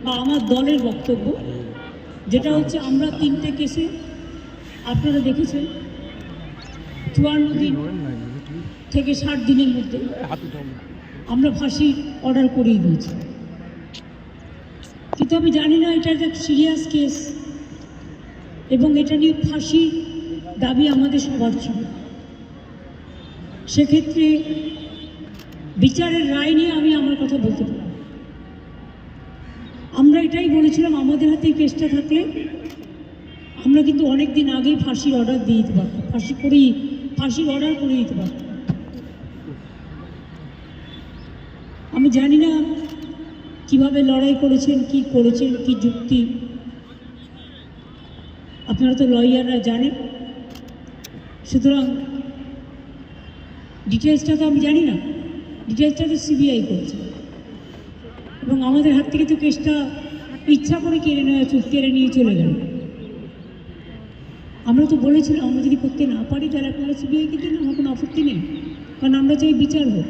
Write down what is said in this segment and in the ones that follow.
বা আমার দলের বক্তব্য, যেটা হচ্ছে আমরা 3টে কেসে আপনারা দেখেছেন 54 দিন থেকে 60 দিনের মধ্যে আমরা ফাঁসির অর্ডার করিয়ে দিয়েছি। কিন্তু আমি জানি না এটা একটা সিরিয়াস কেস এবং এটা নিয়ে ফাঁসির দাবি আমাদের সবার ছিল। সেক্ষেত্রে বিচারের রায় নিয়ে আমি আমার কথা বলতে পারি। আমরা এটাই বলেছিলাম আমাদের হাতে কেসটা থাকলে আমরা কিন্তু অনেক দিন আগেই ফাঁসির অর্ডার দিয়ে দিতে পারতাম, ফাঁসির অর্ডার করে দিতে পারতাম। আমি জানি না কিভাবে লড়াই করেছেন, কি করেছেন, কি যুক্তি, আপনারা তো লয়াররা জানেন। সুতরাং ডিটেলসটা তো আমি জানি না, ডিটেলসটা তো সিবিআই করছে এবং আমাদের হাত থেকে তো কেসটা ইচ্ছা করে কেড়ে নিয়ে চলে গেল। আমরা তো বলেছিলাম আমরা যদি করতে না পারি তাহলে আপনারা সিবিআইকে দিন, আমার কোনো আপত্তি নেই, কারণ আমরা চাই বিচার হোক।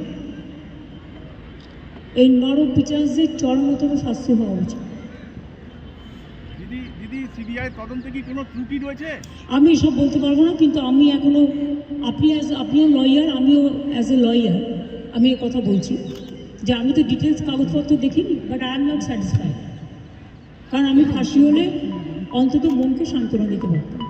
এই নরক বিচারদের চরমতম শাস্তি হওয়া উচিত। দিদি, সিবিআই তদন্তে কি কোনো ত্রুটি রয়েছে? আমি সব বলতে পারবো না, কিন্তু আমি এখনো আপনিও লয়ার, আমিও অ্যাজ এ লয়ার আমি এ কথা বলছি যে আমি তো ডিটেলস কাগজপত্র দেখিনি, but I am not satisfied, কারণ আমি ফাঁসি হলে অন্তত মনকে সান্ত্বনা দিতে পারতাম।